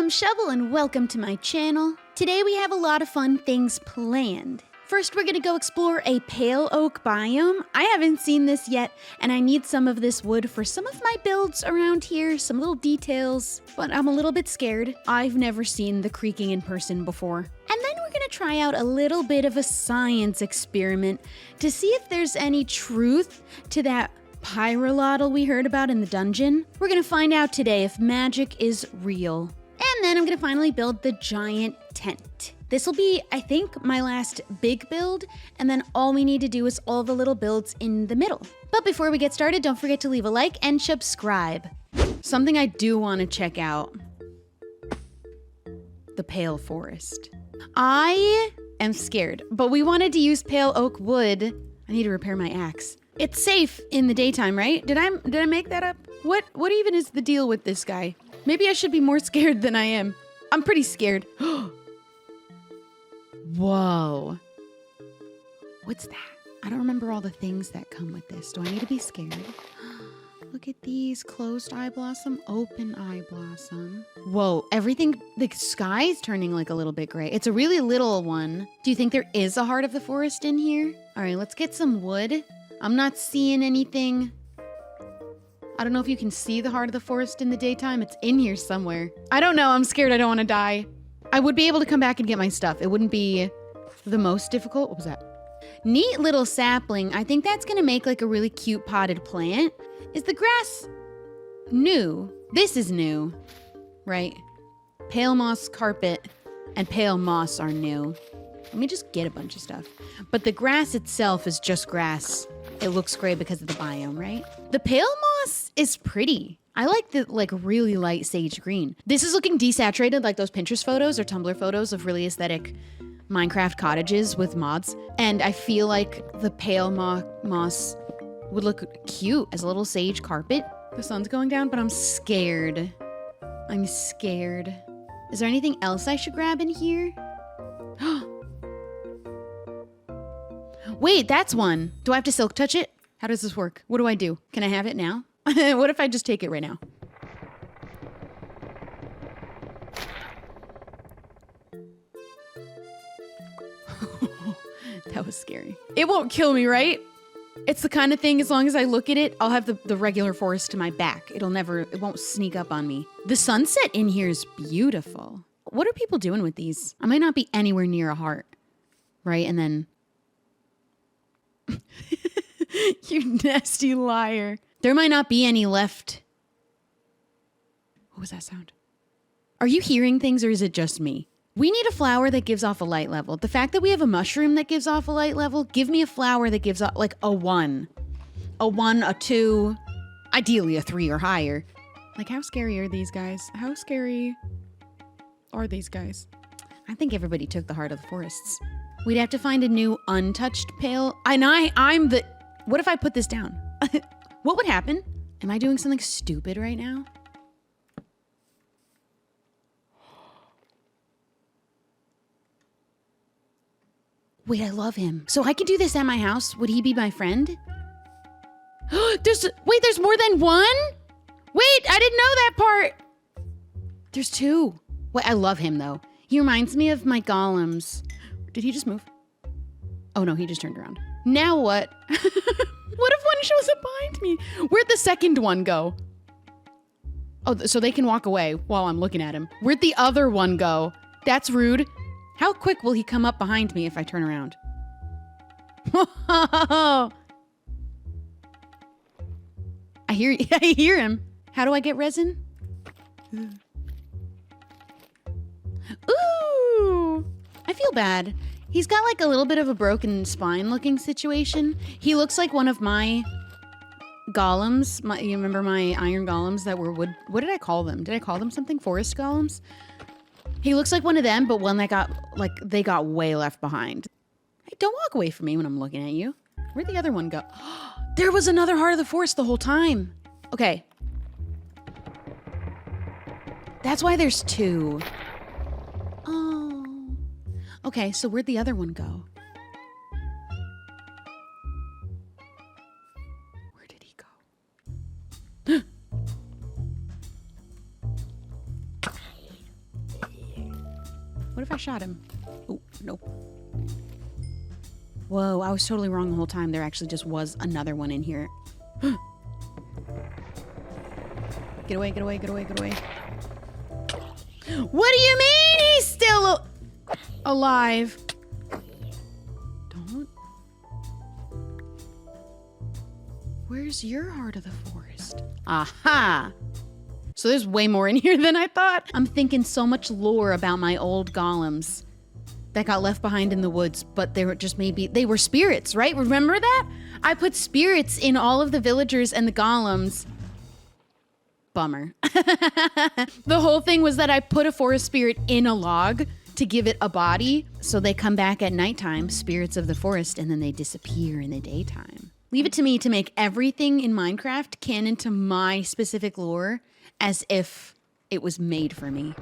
I'm Shubble and welcome to my channel. Today we have a lot of fun things planned. First, we're gonna go explore a pale oak biome. I haven't seen this yet, and I need some of this wood for some of my builds around here, some little details, but I'm a little bit scared. I've never seen the creaking in person before. And then we're gonna try out a little bit of a science experiment to see if there's any truth to that pyrolotl we heard about in the dungeon. We're gonna find out today if magic is real. And then I'm gonna finally build the giant tent. This will be, I think, my last big build, and then all we need to do is all the little builds in the middle. But before we get started, don't forget to leave a like and subscribe. Something I do want to check out. The pale forest. I am scared, but we wanted to use pale oak wood. I need to repair my axe. It's safe in the daytime, right? Did I make that up? What even is the deal with this guy? Maybe I should be more scared than I am. I'm pretty scared. Whoa. What's that? I don't remember all the things that come with this. Do I need to be scared? Look at these. Closed eye blossom, open eye blossom. Whoa, everything, the sky's turning like a little bit gray. It's a really little one. Do you think there is a heart of the forest in here? All right, let's get some wood. I'm not seeing anything. I don't know if you can see the heart of the forest in the daytime. It's in here somewhere. I don't know. I'm scared. I don't want to die. I would be able to come back and get my stuff. It wouldn't be the most difficult. What was that? Neat little sapling. I think that's going to make like a really cute potted plant. Is the grass new? This is new, right? Pale moss carpet and pale moss are new. Let me just get a bunch of stuff. But the grass itself is just grass. It looks gray because of the biome, right? The pale moss is pretty. I like the really light sage green. This is looking desaturated like those Pinterest photos or Tumblr photos of really aesthetic Minecraft cottages with mods. And I feel like the pale moss would look cute as a little sage carpet. The sun's going down, but I'm scared. I'm scared. Is there anything else I should grab in here? Wait, that's one. Do I have to silk touch it? How does this work? What do I do? Can I have it now? What if I just take it right now? That was scary. It won't kill me, right? It's the kind of thing, as long as I look at it, I'll have the regular forest to my back. It won't sneak up on me. The sunset in here is beautiful. What are people doing with these? I might not be anywhere near a heart, right? And then... You nasty liar. There might not be any left. What was that sound? Are you hearing things or is it just me? We need a flower that gives off a light level. The fact that we have a mushroom that gives off a light level, give me a flower that gives off like a 1. A 1, a 2, ideally a 3 or higher. Like, how scary are these guys? How scary are these guys? I think everybody took the heart of the forests. We'd have to find a new untouched pale. What if I put this down? What would happen? Am I doing something stupid right now? Wait, I love him. So I could do this at my house. Would he be my friend? There's more than one? Wait, I didn't know that part. There's 2. Wait, I love him though. He reminds me of my golems. Did he just move? Oh no, he just turned around. Now what? What if one shows up behind me? Where'd the second one go? Oh, so they can walk away while I'm looking at him. Where'd the other one go? That's rude. How quick will he come up behind me if I turn around? I hear him. How do I get resin? Ooh, I feel bad. He's got like a little bit of a broken spine looking situation. He looks like one of my golems. You remember my iron golems that were wood? What did I call them? Did I call them something? Forest golems? He looks like one of them, but one that they got way left behind. Hey, don't walk away from me when I'm looking at you. Where'd the other one go? There was another heart of the forest the whole time. Okay. That's why there's 2. Oh. Okay, so where'd the other one go? Where did he go? What if I shot him? Oh, nope. Whoa, I was totally wrong the whole time. There actually just was another one in here. Get away, get away, get away, get away. What do you mean he's still alive? Don't. Where's your heart of the forest? Aha! So there's way more in here than I thought. I'm thinking so much lore about my old golems that got left behind in the woods, but they were just they were spirits, right? Remember that? I put spirits in all of the villagers and the golems. Bummer. The whole thing was that I put a forest spirit in a log to give it a body, so they come back at nighttime, spirits of the forest, and then they disappear in the daytime. Leave it to me to make everything in Minecraft canon to my specific lore as if it was made for me.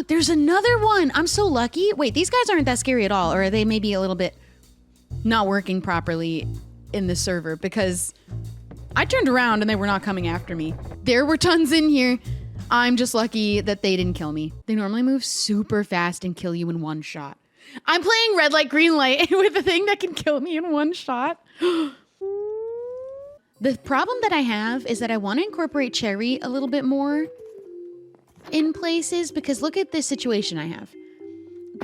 There's another one! I'm so lucky. Wait, these guys aren't that scary at all, or are they maybe a little bit not working properly in the server? Because I turned around and they were not coming after me. There were tons in here. I'm just lucky that they didn't kill me. They normally move super fast and kill you in one shot. I'm playing red light, green light with a thing that can kill me in one shot. The problem that I have is that I want to incorporate cherry a little bit more in places, because look at this situation I have.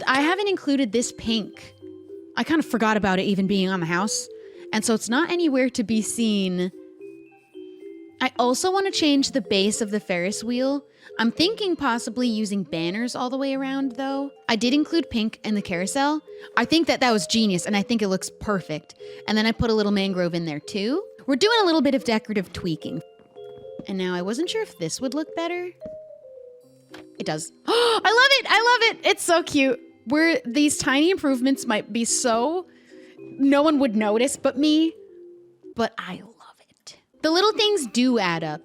I haven't included this pink. I kind of forgot about it even being on the house, and so it's not anywhere to be seen. I also want to change the base of the Ferris wheel. I'm thinking possibly using banners all the way around, though. I did include pink in the carousel. I think that was genius, and I think it looks perfect. And then I put a little mangrove in there, too. We're doing a little bit of decorative tweaking. And now I wasn't sure if this would look better. It does. Oh, I love it! I love it! It's so cute. These tiny improvements might be so no one would notice but me, but I love it. The little things do add up.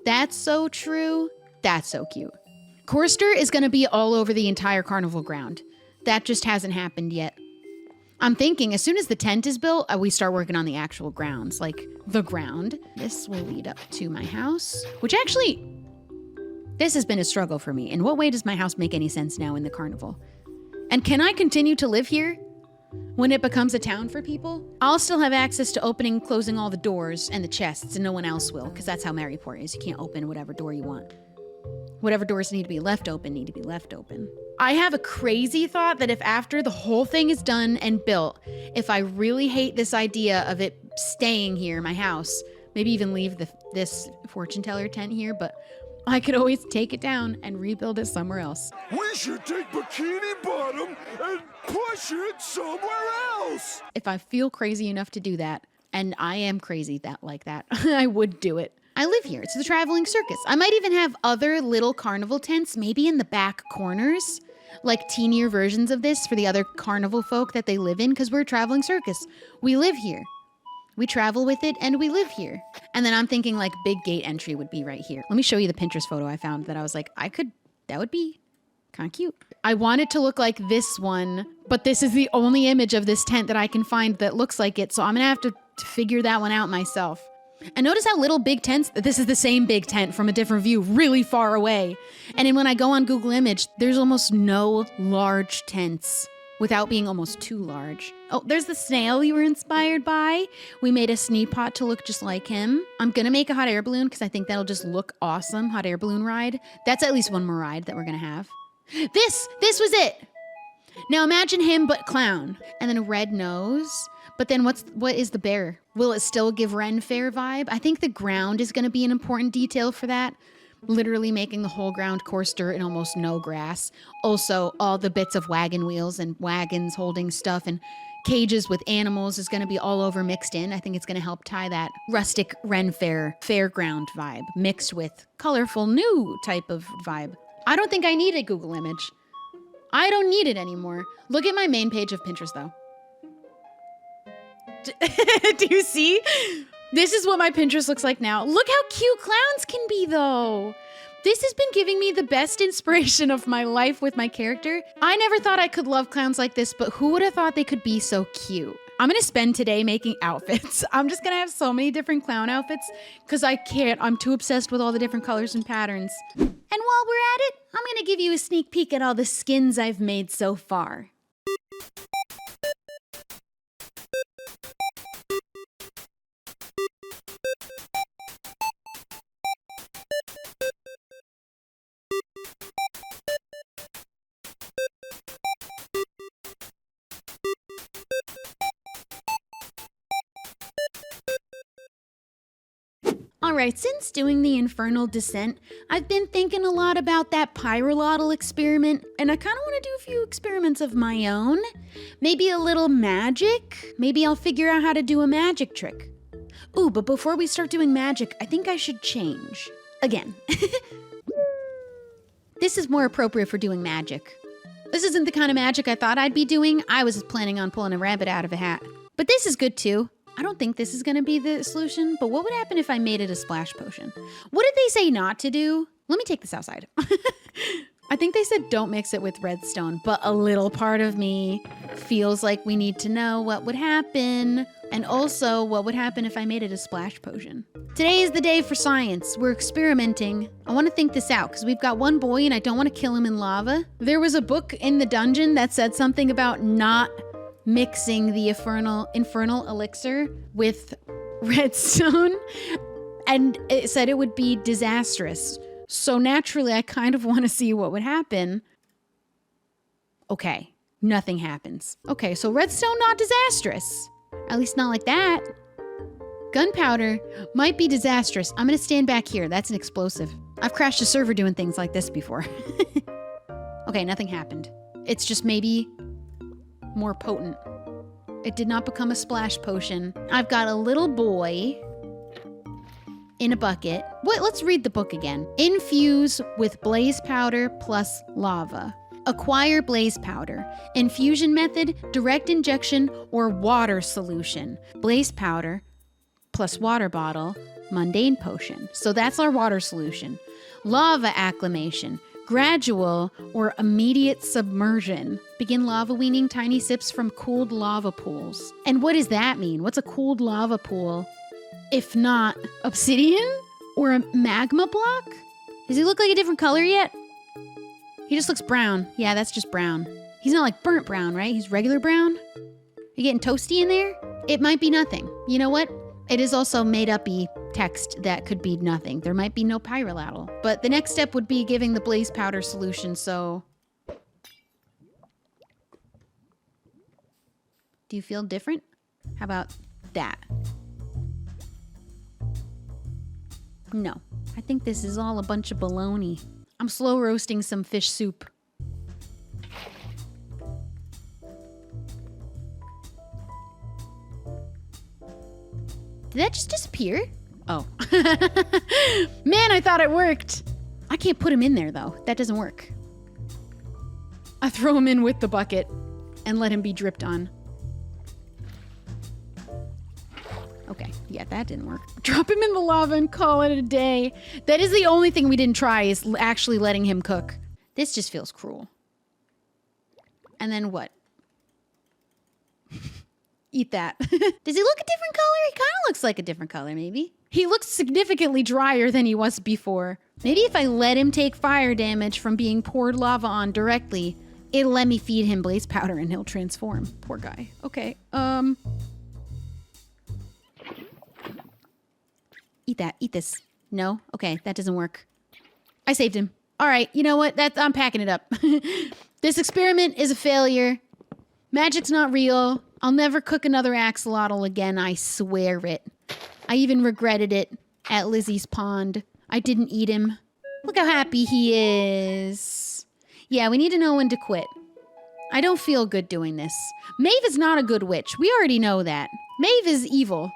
That's so true. That's so cute. Corster is going to be all over the entire carnival ground. That just hasn't happened yet. I'm thinking as soon as the tent is built, we start working on the actual grounds, like the ground. This will lead up to my house, which actually, this has been a struggle for me. In what way does my house make any sense now in the carnival? And can I continue to live here when it becomes a town for people? I'll still have access to opening and closing all the doors and the chests, and no one else will, because that's how Maryport is. You can't open whatever door you want. Whatever doors need to be left open need to be left open. I have a crazy thought that if after the whole thing is done and built, if I really hate this idea of it staying here, my house, maybe even leave this fortune teller tent here, but I could always take it down and rebuild it somewhere else. We should take Bikini Bottom and push it somewhere else. If I feel crazy enough to do that, and I am crazy like that, I would do it. I live here. It's the traveling circus. I might even have other little carnival tents, maybe in the back corners, like teenier versions of this for the other carnival folk that they live in, because we're a traveling circus. We live here. We travel with it and we live here. And then I'm thinking like big gate entry would be right here. Let me show you the Pinterest photo I found that I was like, that would be kind of cute. I want it to look like this one, but this is the only image of this tent that I can find that looks like it. So I'm gonna have to figure that one out myself. And notice how little big tents, this is the same big tent from a different view, really far away. And then when I go on Google Image, there's almost no large tents without being almost too large. Oh, there's the snail you were inspired by. We made a sneak pot to look just like him. I'm gonna make a hot air balloon because I think that'll just look awesome. Hot air balloon ride. That's at least one more ride that we're gonna have. This was it. Now imagine him but clown. And then a red nose. But then what is the bear? Will it still give Ren Fair vibe? I think the ground is gonna be an important detail for that. Literally making the whole ground coarse dirt and almost no grass. Also, all the bits of wagon wheels and wagons holding stuff and cages with animals is going to be all over mixed in. I think it's going to help tie that rustic Ren Fair fairground vibe mixed with colorful new type of vibe. I don't think I need a Google image. I don't need it anymore. Look at my main page of Pinterest though. Do you see? This is what my Pinterest looks like now. Look how cute clowns can be though. This has been giving me the best inspiration of my life with my character. I never thought I could love clowns like this, but who would have thought they could be so cute? I'm going to spend today making outfits. I'm just going to have so many different clown outfits because I can't. I'm too obsessed with all the different colors and patterns. And while we're at it, I'm going to give you a sneak peek at all the skins I've made so far. Alright, since doing the Infernal Descent, I've been thinking a lot about that Pyrolotl experiment, and I kind of want to do a few experiments of my own. Maybe a little magic? Maybe I'll figure out how to do a magic trick. Ooh, but before we start doing magic, I think I should change. Again. This is more appropriate for doing magic. This isn't the kind of magic I thought I'd be doing. I was planning on pulling a rabbit out of a hat. But this is good too. I don't think this is going to be the solution, but what would happen if I made it a splash potion? What did they say not to do? Let me take this outside. I think they said don't mix it with redstone, but a little part of me feels like we need to know what would happen, and also what would happen if I made it a splash potion. Today is the day for science. We're experimenting. I want to think this out because we've got one boy and I don't want to kill him in lava. There was a book in the dungeon that said something about not mixing the infernal elixir with redstone, and it said it would be disastrous. So naturally, I kind of want to see what would happen. Okay, nothing happens. Okay, so redstone not disastrous. At least not like that. Gunpowder might be disastrous. I'm gonna stand back here. That's an explosive. I've crashed a server doing things like this before. Okay, nothing happened. It's just maybe more potent. It did not become a splash potion. I've got a little boy in a bucket. Wait, let's read the book again. Infuse with blaze powder plus lava. Acquire blaze powder. Infusion method, direct injection, or water solution. Blaze powder plus water bottle, mundane potion. So that's our water solution. Lava acclimation. Gradual or immediate submersion. Begin lava weaning tiny sips from cooled lava pools. And what does that mean? What's a cooled lava pool? If not obsidian or a magma block? Does he look like a different color yet? He just looks brown. Yeah, that's just brown. He's not like burnt brown, right? He's regular brown. You getting toasty in there? It might be nothing. You know what? It is also made-up-y text that could be nothing. There might be no Pyrolotl. But the next step would be giving the blaze powder solution, so... Do you feel different? How about that? No. I think this is all a bunch of baloney. I'm slow roasting some fish soup. Did that just disappear? Oh. Man, I thought it worked. I can't put him in there, though. That doesn't work. I throw him in with the bucket and let him be dripped on. Okay, yeah, that didn't work. Drop him in the lava and call it a day. That is the only thing we didn't try, is actually letting him cook. This just feels cruel. And then what? Eat that. Does he look a different color? He kind of looks like a different color, maybe. He looks significantly drier than he was before. Maybe if I let him take fire damage from being poured lava on directly, it'll let me feed him blaze powder and he'll transform. Poor guy. Okay, Eat that. Eat this. No? Okay, that doesn't work. I saved him. All right, you know what? I'm packing it up. This experiment is a failure. Magic's not real. I'll never cook another axolotl again, I swear it. I even regretted it at Lizzie's pond. I didn't eat him. Look how happy he is. Yeah, we need to know when to quit. I don't feel good doing this. Maeve is not a good witch. We already know that. Maeve is evil.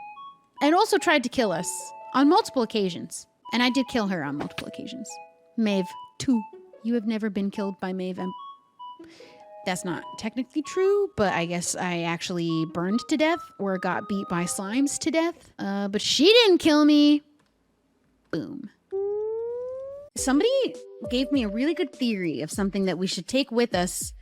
And also tried to kill us on multiple occasions. And I did kill her on multiple occasions. Maeve, too. You have never been killed by Maeve. That's not technically true, but I guess I actually burned to death or got beat by slimes to death. But she didn't kill me. Boom. Somebody gave me a really good theory of something that we should take with us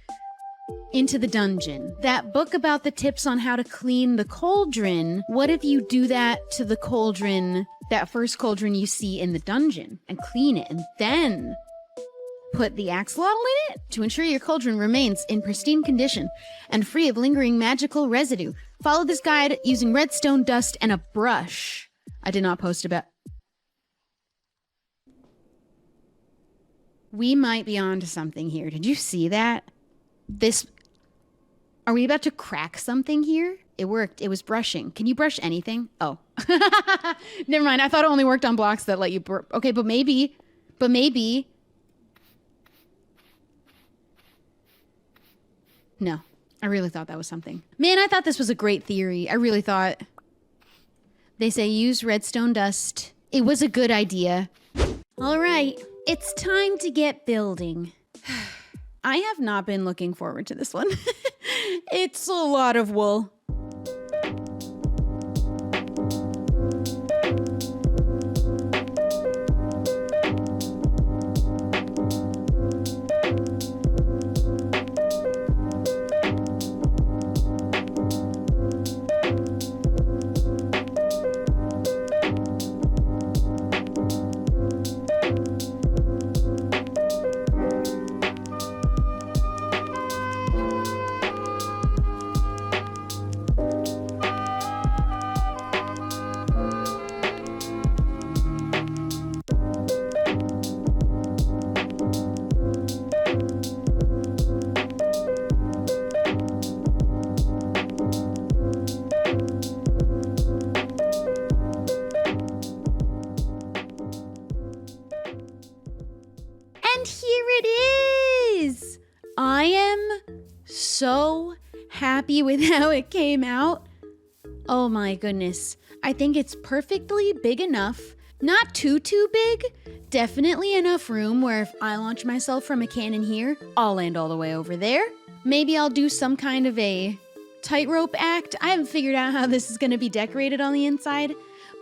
into the dungeon. That book about the tips on how to clean the cauldron, what if you do that to the cauldron, that first cauldron you see in the dungeon, and clean it, and then put the axolotl in it to ensure your cauldron remains in pristine condition and free of lingering magical residue. Follow this guide using redstone dust and a brush. I did not post about... We might be onto something here. Did you see that? This... Are we about to crack something here? It worked. It was brushing. Can you brush anything? Oh. Never mind. I thought it only worked on blocks that let you... Okay, but maybe... No, I really thought that was something. Man, I thought this was a great theory. I really thought. They say use redstone dust. It was a good idea. All right, it's time to get building. I have not been looking forward to this one. It's a lot of wool. And here it is! I am so happy with how it came out. Oh my goodness. I think it's perfectly big enough. Not too big. Definitely enough room where if I launch myself from a cannon here, I'll land all the way over there. Maybe I'll do some kind of a tightrope act. I haven't figured out how this is going to be decorated on the inside,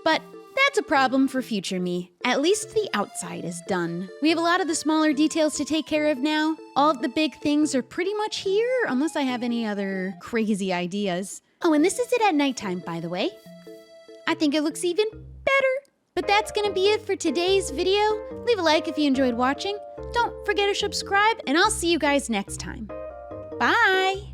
but that's a problem for future me. At least the outside is done. We have a lot of the smaller details to take care of now. All of the big things are pretty much here, unless I have any other crazy ideas. Oh, and this is it at nighttime, by the way. I think it looks even better. But that's gonna be it for today's video. Leave a like if you enjoyed watching. Don't forget to subscribe, and I'll see you guys next time. Bye!